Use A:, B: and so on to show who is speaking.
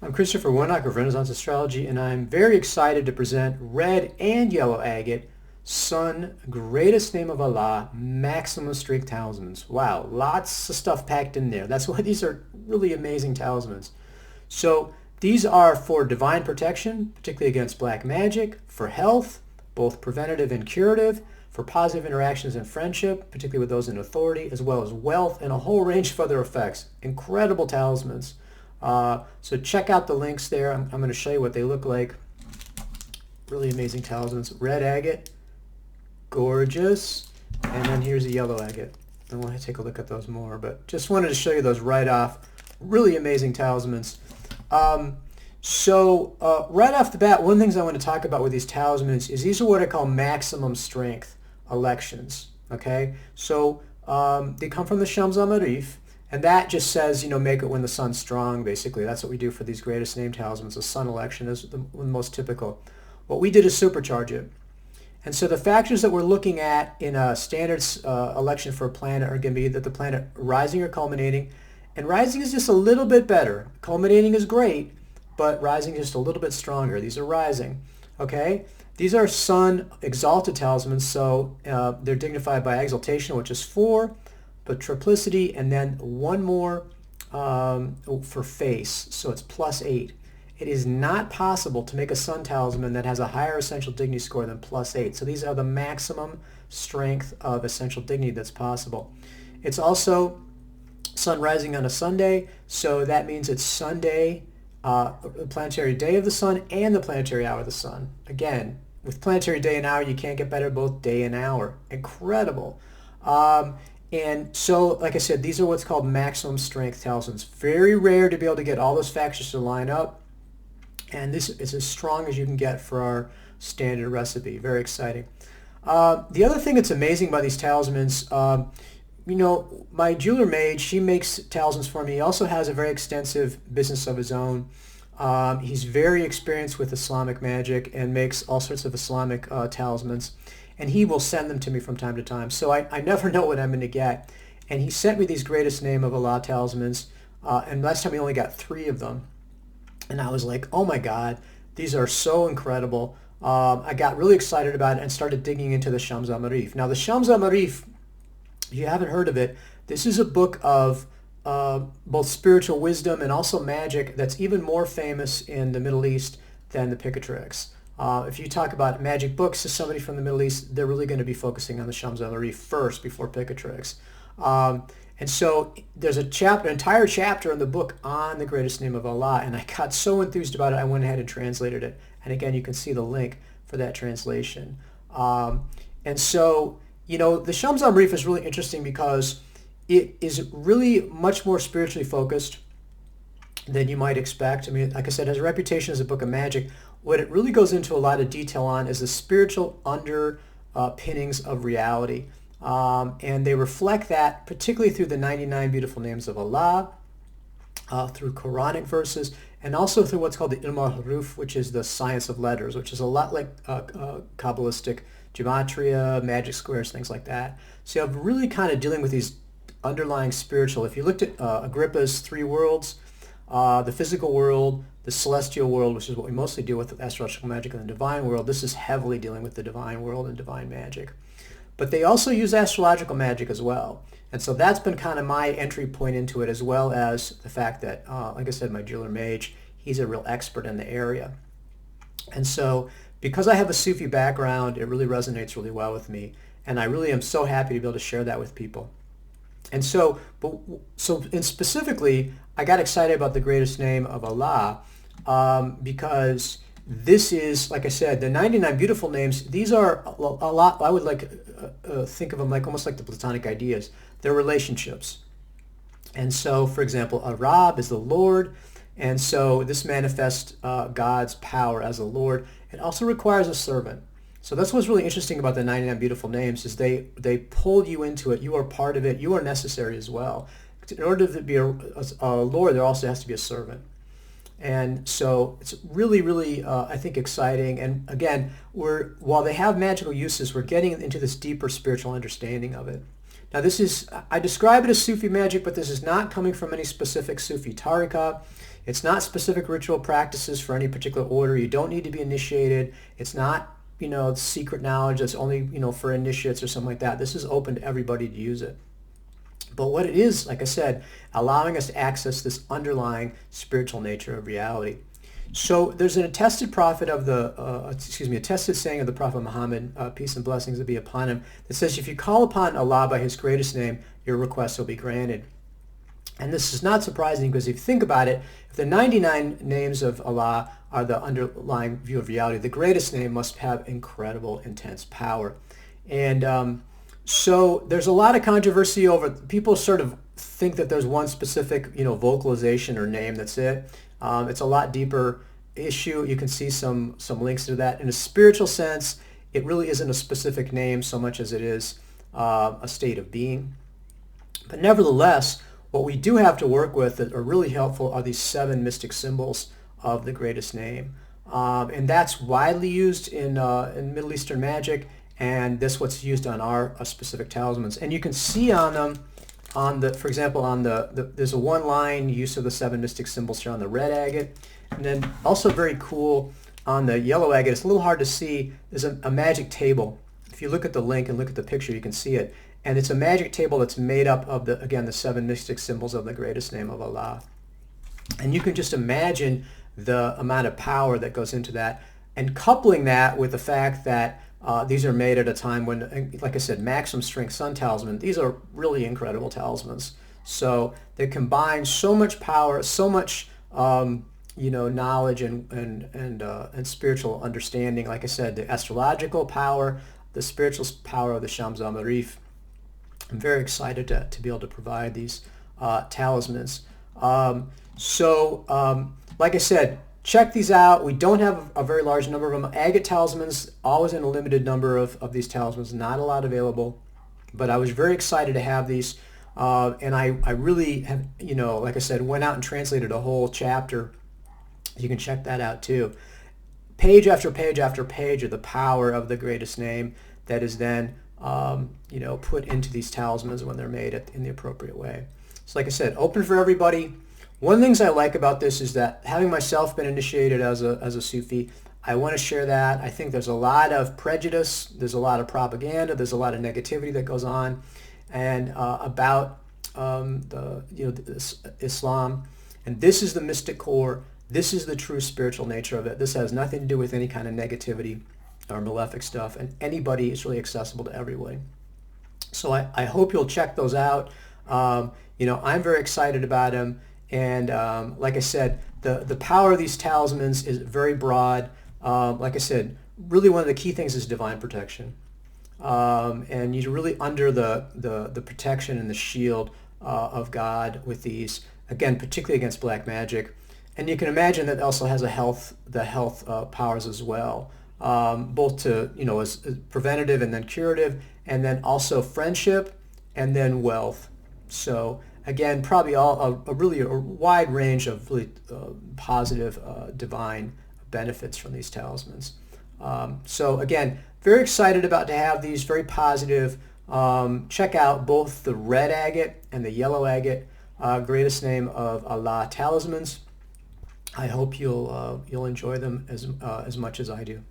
A: I'm Christopher Warnock of Renaissance Astrology, and I'm very excited to present Red and Yellow Agate, Sun, Greatest Name of Allah, Maximum Strength Talismans. Wow, lots of stuff packed in there. That's why these are really amazing talismans. So these are for divine protection, particularly against black magic, for health, both preventative and curative, for positive interactions and friendship, particularly with those in authority, as well as wealth, and a whole range of other effects. Incredible talismans. So check out the links there. I'm going to show you what they look like. Really amazing talismans. Red agate, gorgeous. And then here's a yellow agate. I want to take a look at those more, but just wanted to show you those right off. Really amazing talismans. Right off the bat, one of the things I want to talk about with these talismans is these are what I call maximum strength elections. Okay, so they come from the Shams al-Marif. And that just says, make it when the sun's strong, basically. That's what we do for these greatest name talismans. The sun election is the most typical. What we did is supercharge it. And so the factors that we're looking at in a standard election for a planet are going to be that the planet rising or culminating. And rising is just a little bit better. Culminating is great, but rising is just a little bit stronger. These are rising. Okay? These are sun exalted talismans, so they're dignified by exaltation, which is 4. But triplicity, and then one more for face, so it's +8. It is not possible to make a sun talisman that has a higher essential dignity score than +8. So these are the maximum strength of essential dignity that's possible. It's also sun rising on a Sunday, so that means it's Sunday, planetary day of the sun, and the planetary hour of the sun. Again, with planetary day and hour, you can't get better both day and hour. Incredible. And so, like I said, these are what's called maximum strength talismans. Very rare to be able to get all those factors to line up. And this is as strong as you can get for our standard recipe. Very exciting. The other thing that's amazing about these talismans, my jeweler mage, she makes talismans for me. He also has a very extensive business of his own. He's very experienced with Islamic magic and makes all sorts of Islamic talismans. And he will send them to me from time to time. So I never know what I'm going to get. And he sent me these greatest name of Allah talismans. And last time he only got 3 of them. And I was like, oh my God, these are so incredible. I got really excited about it and started digging into the Shams al-Marif. Now the Shams al-Marif, if you haven't heard of it, this is a book of both spiritual wisdom and also magic that's even more famous in the Middle East than the Picatrix. If you talk about magic books to somebody from the Middle East, they're really going to be focusing on the Shams al-Marif first before Picatrix. And so there's an entire chapter in the book on the greatest name of Allah, and I got so enthused about it, I went ahead and translated it. And again, you can see the link for that translation. And so, the Shams al-Marif is really interesting because it is really much more spiritually focused than you might expect. I mean, like I said, it has a reputation as a book of magic. What it really goes into a lot of detail on is the spiritual underpinnings of reality. And they reflect that particularly through the 99 beautiful names of Allah, through Quranic verses, and also through what's called the Ilm al-Huruf, which is the science of letters, which is a lot like Kabbalistic gematria, magic squares, things like that. So you're really kind of dealing with these underlying spiritual. If you looked at Agrippa's 3 worlds, the physical world, the celestial world, which is what we mostly deal with astrological magic, and the divine world, this is heavily dealing with the divine world and divine magic. But they also use astrological magic as well. And so that's been kind of my entry point into it, as well as the fact that, like I said, my jeweler mage, he's a real expert in the area. And so because I have a Sufi background, it really resonates really well with me. And I really am so happy to be able to share that with people. And so specifically, I got excited about the greatest name of Allah because this is, like I said, the 99 beautiful names. These are a lot, I would like think of them like almost like the Platonic ideas. They're relationships. And so, for example, Arab is the Lord. And so this manifests God's power as a Lord. It also requires a servant. So that's what's really interesting about the 99 beautiful names is they pull you into it. You are part of it. You are necessary as well. In order to be a Lord, there also has to be a servant. And so it's really, really, I think, exciting. And again, while they have magical uses, we're getting into this deeper spiritual understanding of it. Now this is, I describe it as Sufi magic, but this is not coming from any specific Sufi tariqa. It's not specific ritual practices for any particular order. You don't need to be initiated. It's not, secret knowledge that's only, for initiates or something like that. This is open to everybody to use it. But what it is, like I said, allowing us to access this underlying spiritual nature of reality. So there's an attested prophet of attested saying of the Prophet Muhammad, peace and blessings be upon him, that says, if you call upon Allah by his greatest name, your request will be granted. And this is not surprising because if you think about it, if the 99 names of Allah are the underlying view of reality, the greatest name must have incredible, intense power. And so there's a lot of controversy over, people sort of think that there's one specific, vocalization or name, that's it. It's a lot deeper issue. You can see some links to that. In a spiritual sense, it really isn't a specific name so much as it is a state of being. But nevertheless, what we do have to work with that are really helpful are these 7 mystic symbols of the greatest name. And that's widely used in Middle Eastern magic, and that's what's used on our specific talismans. And you can see on them, for example, there's a one-line use of the 7 mystic symbols here on the Red Agate. And then also very cool on the Yellow Agate, it's a little hard to see, there's a magic table. If you look at the link and look at the picture, you can see it. And it's a magic table that's made up of, the 7 mystic symbols of the greatest name of Allah. And you can just imagine the amount of power that goes into that. And coupling that with the fact that these are made at a time when, like I said, maximum strength sun talisman, these are really incredible talismans. So they combine so much power, so much knowledge and spiritual understanding. Like I said, the astrological power, the spiritual power of the Shams al-Marif. I'm very excited to be able to provide these talismans. Like I said, check these out. We don't have a very large number of them. Agate talismans, always in a limited number of these talismans, not a lot available. But I was very excited to have these. And I really have, like I said, went out and translated a whole chapter. You can check that out too. Page after page after page of the power of the greatest name that is then put into these talismans when they're made in the appropriate way. So like I said, open for everybody. One of the things I like about this is that having myself been initiated as a Sufi, I want to share that. I think there's a lot of prejudice, there's a lot of propaganda, there's a lot of negativity that goes on and about Islam. And this is the mystic core. This is the true spiritual nature of it. This has nothing to do with any kind of negativity or malefic stuff, and anybody is really accessible to everybody. So I hope you'll check those out. I'm very excited about them, and like I said, the power of these talismans is very broad. Like I said, really one of the key things is divine protection, and you're really under the protection and the shield of God with these, again, particularly against black magic. And you can imagine that also has the health powers as well. Both to, as preventative and then curative, and then also friendship, and then wealth. So again, probably a wide range of really positive divine benefits from these talismans. So again, very excited about to have these, very positive. Check out both the Red Agate and the Yellow Agate, greatest name of Allah talismans. I hope you'll enjoy them as much as I do.